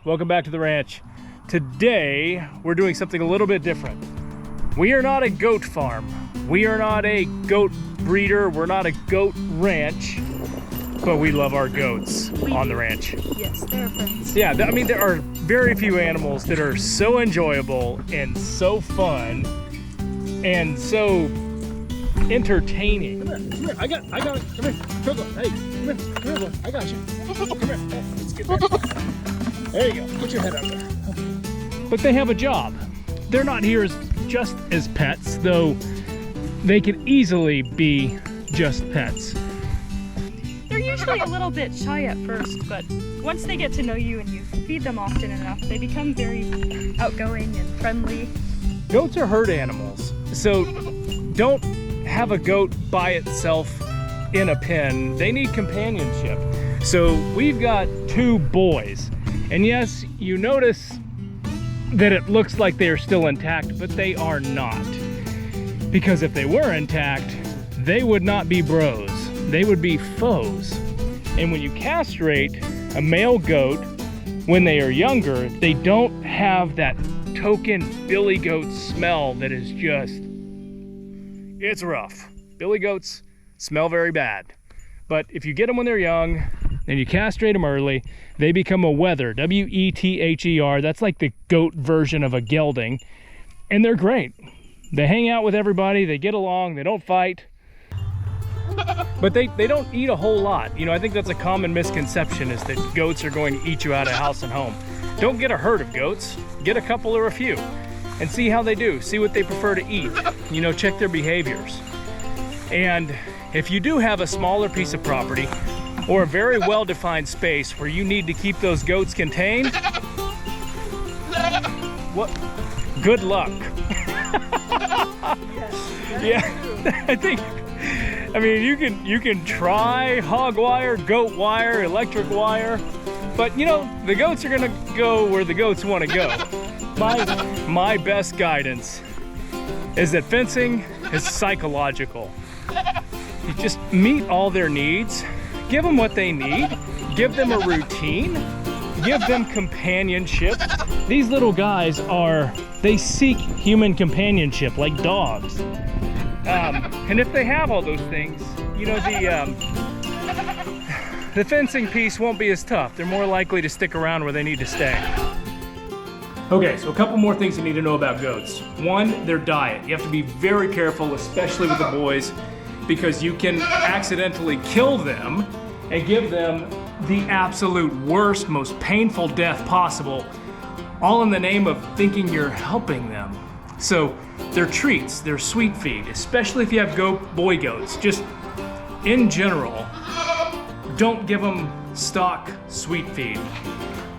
welcome back to the ranch. Today, we're doing something a little bit different. We are not a goat farm. We are not a goat breeder. We're not a goat ranch, but we love our goats on the ranch. Yes, they're friends. Yeah, I mean, there are very few animals that are so enjoyable and so fun and so entertaining. Come here. I got it. Come here. Choco. Hey, come here. I got you. Come here. Let's get back. There you go. Put your head out there. But they have a job. They're not here just as pets, though they can easily be just pets. They're usually a little bit shy at first, but once they get to know you and you feed them often enough, they become very outgoing and friendly. Goats are herd animals, so don't have a goat by itself in a pen. They need companionship. So we've got two boys, and yes, you notice that it looks like they are still intact, but they are not. Because if they were intact, they would not be bros, they would be foes. And when you castrate a male goat when they are younger, they don't have that token billy goat smell that is just, it's rough. Billy goats smell very bad. But if you get them when they're young and you castrate them early, they become a wether, W-E-T-H-E-R. That's like the goat version of a gelding. And they're great. They hang out with everybody, they get along, they don't fight. But they don't eat a whole lot. You know, I think that's a common misconception, is that goats are going to eat you out of house and home. Don't get a herd of goats, get a couple or a few, and see how they do, see what they prefer to eat. You know, check their behaviors. And if you do have a smaller piece of property or a very well-defined space where you need to keep those goats contained, what? Good luck. Yeah, I mean, you can try hog wire, goat wire, electric wire, but you know, the goats are gonna go where the goats want to go. My best guidance is that fencing is psychological. You just meet all their needs, give them what they need, give them a routine, give them companionship. These little guys they seek human companionship like dogs. And if they have all those things, you know, the fencing piece won't be as tough. They're more likely to stick around where they need to stay. Okay, so a couple more things you need to know about goats. One, their diet. You have to be very careful, especially with the boys, because you can accidentally kill them and give them the absolute worst, most painful death possible, all in the name of thinking you're helping them. So they're treats, they're sweet feed, especially if you have boy goats. Just in general, don't give them stock sweet feed.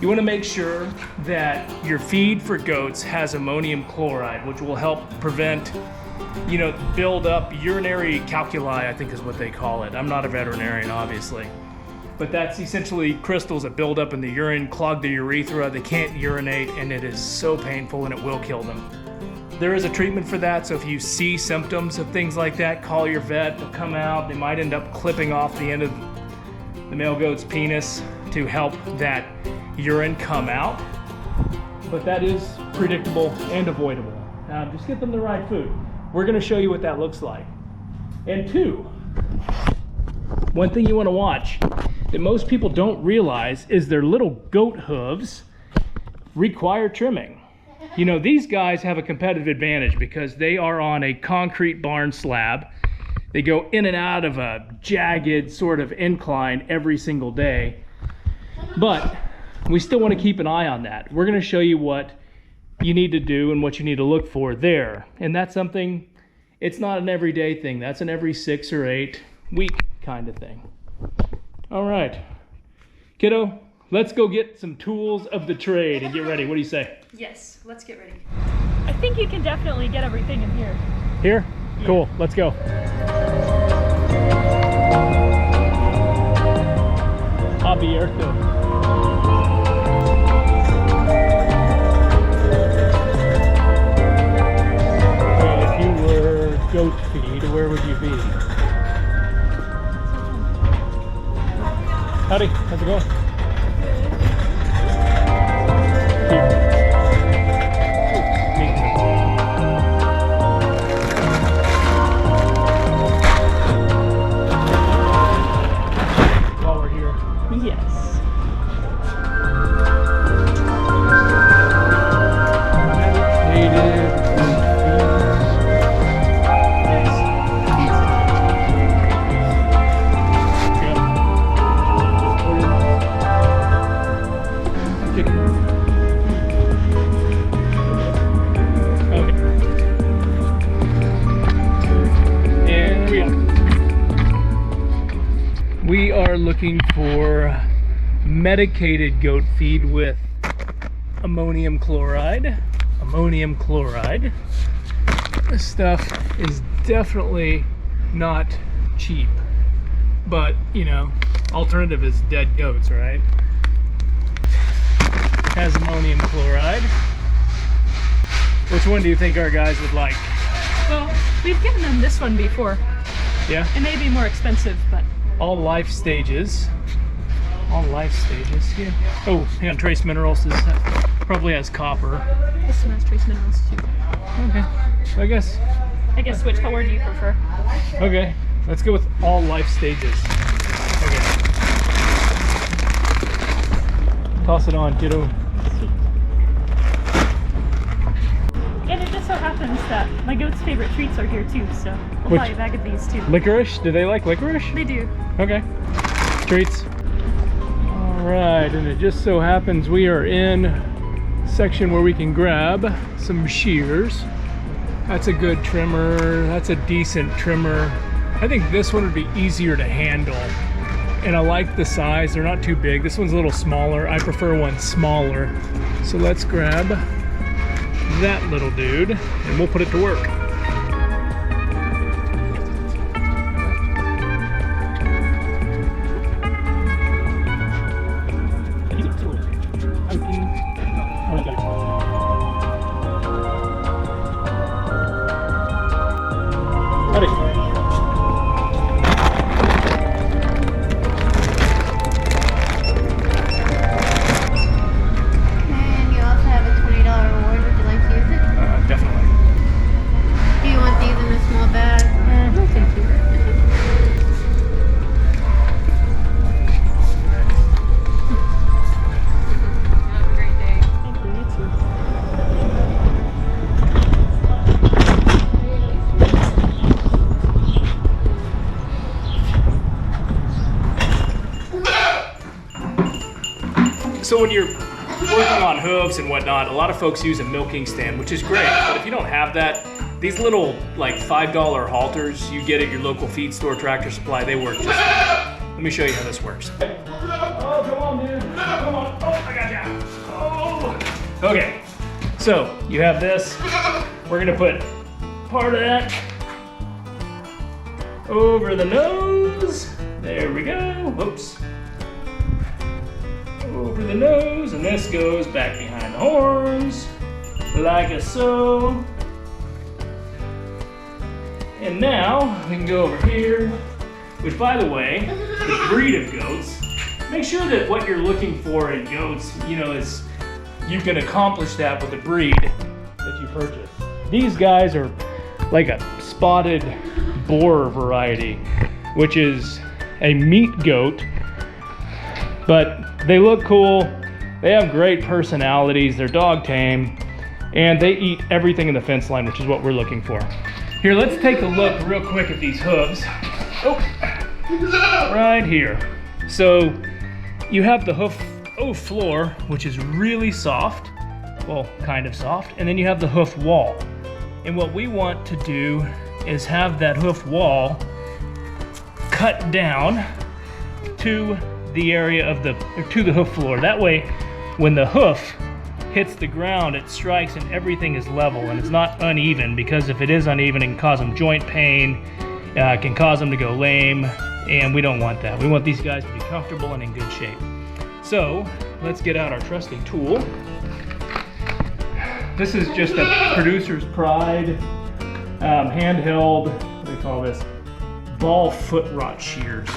You want to make sure that your feed for goats has ammonium chloride, which will help prevent, you know, build up urinary calculi, I think is what they call it. I'm not a veterinarian, obviously. But that's essentially crystals that build up in the urine, clog the urethra, they can't urinate, and it is so painful and it will kill them. There is a treatment for that, so if you see symptoms of things like that, call your vet, they'll come out, they might end up clipping off the end of the male goat's penis to help that urine come out. But that is predictable and avoidable. Just get them the right food. We're gonna show you what that looks like. And two, one thing you wanna watch that most people don't realize is their little goat hooves require trimming. You know, these guys have a competitive advantage because they are on a concrete barn slab. They go in and out of a jagged sort of incline every single day. But we still want to keep an eye on that. We're going to show you what you need to do and what you need to look for there. And that's something, it's not an everyday thing. That's an every 6 or 8 week kind of thing. All right, kiddo, let's go get some tools of the trade and get ready. What do you say? Yes, let's get ready. I think you can definitely get everything in here. Here? Yeah. Cool, let's go. Abierto. Okay, if you were goat feed, where would you be? Howdy, how's it going? stick it. Okay. And we are. We are looking for medicated goat feed with ammonium chloride. Ammonium chloride. This stuff is definitely not cheap, but you know, alternative is dead goats, right? Has ammonium chloride. Which one do you think our guys would like? Well, we've given them this one before. Yeah? It may be more expensive, but All life stages. All life stages. Yeah. Oh, hang on, trace minerals. This probably has copper. this one has trace minerals too. Okay. I guess. Which color do you prefer? Okay. Let's go with all life stages. Okay. Toss it on, kiddo. And it just so happens that my goat's favorite treats are here too, so I'll Which- buy a bag of these too. Licorice? Do they like licorice? They do. Okay. Treats. All right, and it just so happens we are in a section where we can grab some shears. That's a good trimmer. That's a decent trimmer. I think this one would be easier to handle. And I like the size. They're not too big. This one's a little smaller. I prefer one smaller. So let's grab that little dude and we'll put it to work. And you also have a $20 reward. Would you like to use it? Definitely. Do you want these in a small bag? No, thank you. Have a great day. Thank you, you too. So when you're working on hooves and whatnot, a lot of folks use a milking stand, which is great. But if you don't have that, these little like $5 halters you get at your local feed store, Tractor Supply, they work just fine. Let me show you how this works. Oh, come on, dude. Come on. Oh, I got ya. Oh. Okay. So you have this. We're gonna put part of that over the nose. There we go. Oops. Over the nose, and this goes back behind the horns, like so. And now we can go over here, which, by the way, the breed of goats, make sure that what you're looking for in goats, you know, is you can accomplish that with the breed that you purchase. These guys are like a spotted boar variety, which is a meat goat, but they look cool, they have great personalities, they're dog tame, and they eat everything in the fence line, which is what we're looking for. Here, let's take a look real quick at these hooves. Oh, right here. So you have the hoof floor, which is really soft, well, kind of soft, and then you have the hoof wall. And what we want to do is have that hoof wall cut down to the area of to the hoof floor. That way, when the hoof hits the ground, it strikes and everything is level and it's not uneven, because if it is uneven, it can cause them joint pain, can cause them to go lame, and we don't want that. We want these guys to be comfortable and in good shape. So let's get out our trusty tool. This is just a Producer's Pride handheld, what do they call this? Ball foot rot shears.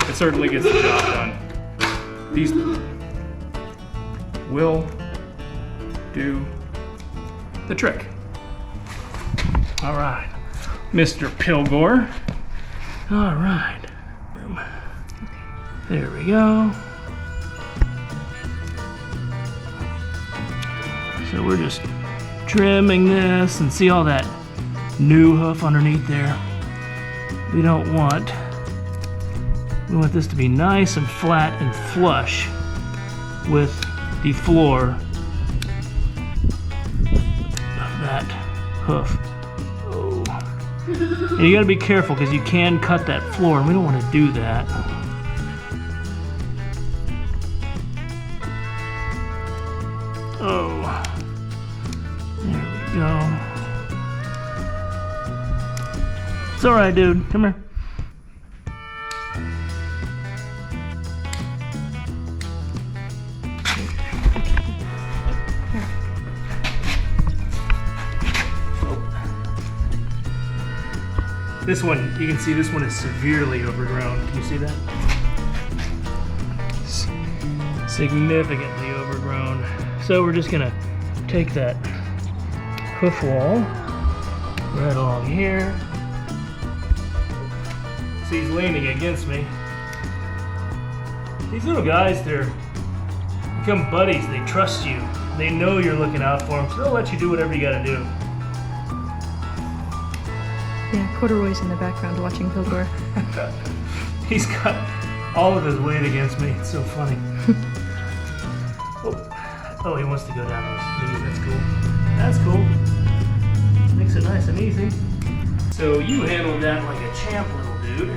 It certainly gets the job done. These will do the trick. All right, Mr. Pilgore. All right, there we go. So we're just trimming this, and see all that new hoof underneath there. We want this to be nice and flat and flush with the floor of that hoof. Oh. And you gotta be careful because you can cut that floor, and we don't want to do that. Oh. There we go. It's alright, dude. Come here. This one, you can see this one is severely overgrown. Can you see that? Significantly overgrown. So we're just gonna take that hoof wall right along here. See, he's leaning against me. These little guys, they're become buddies. They trust you. They know you're looking out for them, so they'll let you do whatever you gotta do. Yeah, Corduroy's in the background watching Pilgor. He's got all of his weight against me. It's so funny. Oh, he wants to go down those knees. That's cool. That's cool. Makes it nice and easy. So you handled that like a champ, little dude.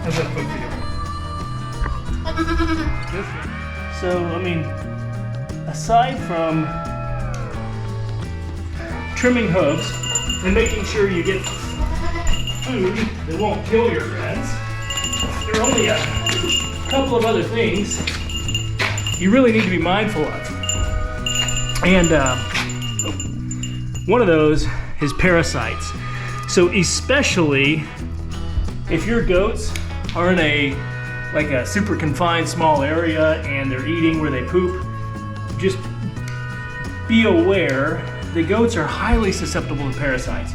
How's that foot feel? Good. So, I mean, aside from trimming hooves and making sure you get food that won't kill your friends, there are only a couple of other things you really need to be mindful of. And one of those is parasites. So especially if your goats are in a super confined small area and they're eating where they poop, just be aware the goats are highly susceptible to parasites.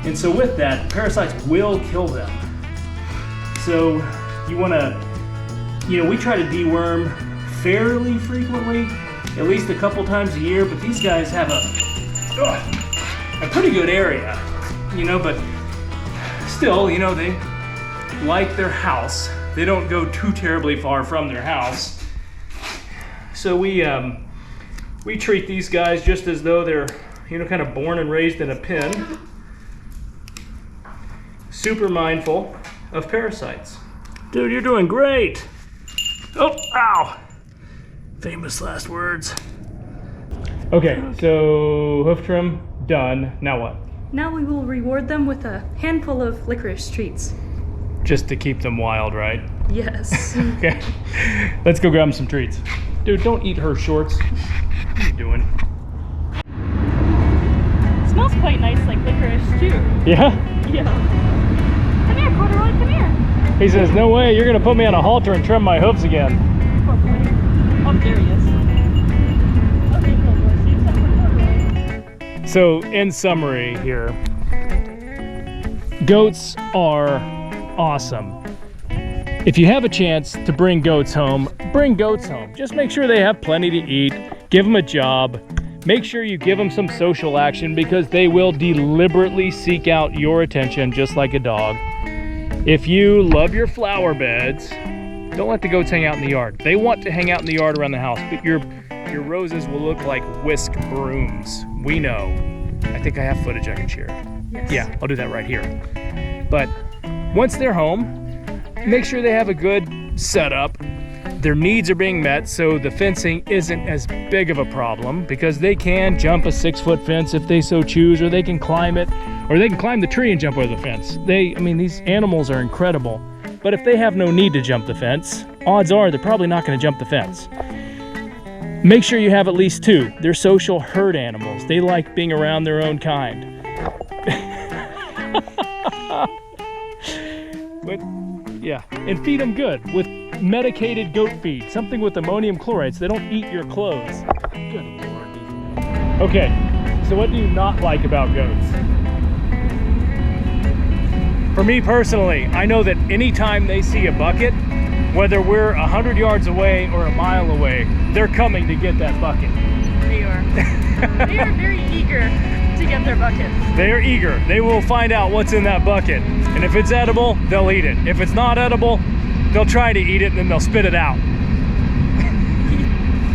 And so with that, parasites will kill them. So you wanna, we try to deworm fairly frequently, at least a couple times a year, but these guys have a pretty good area, but still, they like their house. They don't go too terribly far from their house. So we treat these guys just as though they're, kind of born and raised in a pen. Super mindful of parasites. Dude, you're doing great. Oh, ow. Famous last words. Okay, so hoof trim done. Now what? Now we will reward them with a handful of licorice treats. Just to keep them wild, right? Yes. Okay, let's go grab them some treats. Dude, don't eat her shorts. What are you doing? It smells quite nice, like licorice too. Yeah? Yeah. Come here, Corduroy, come here. He says, no way, you're gonna put me on a halter and trim my hooves again. Poor boy. Oh, there he is. Okay, Corduroy, see you for Corduroy. So, in summary here, goats are awesome. If you have a chance to bring goats home, bring goats home. Just make sure they have plenty to eat, give them a job, make sure you give them some social action because they will deliberately seek out your attention just like a dog. If you love your flower beds, don't let the goats hang out in the yard. They want to hang out in the yard around the house, but your roses will look like whisk brooms. We know. I think I have footage I can share. Yes. Yeah, I'll do that right here. But once they're home, make sure they have a good setup. Their needs are being met, so the fencing isn't as big of a problem because they can jump a 6-foot fence if they so choose, or they can climb it, or they can climb the tree and jump over the fence. These animals are incredible. But if they have no need to jump the fence, odds are they're probably not going to jump the fence. Make sure you have at least 2. They're social herd animals. They like being around their own kind. But yeah, and feed them good with medicated goat feed, something with ammonium chloride so they don't eat your clothes. Good Lord. Okay, so what do you not like about goats? For me personally, I know that anytime they see a bucket, Whether we're 100 yards away or a mile away, they're coming to get that bucket. They are. They are very eager to get their bucket. They're eager. They will find out what's in that bucket. And if it's edible, they'll eat it. If it's not edible, they'll try to eat it and then they'll spit it out.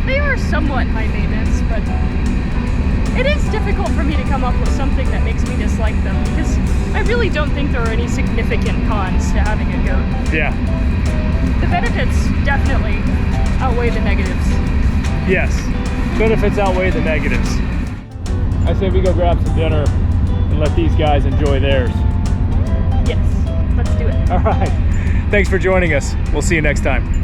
They are somewhat high maintenance, but it is difficult for me to come up with something that makes me dislike them because I really don't think there are any significant cons to having a goat. Yeah. The benefits definitely outweigh the negatives. Yes. Benefits outweigh the negatives. I say we go grab some dinner and let these guys enjoy theirs. Yes, let's do it. All right. Thanks for joining us. We'll see you next time.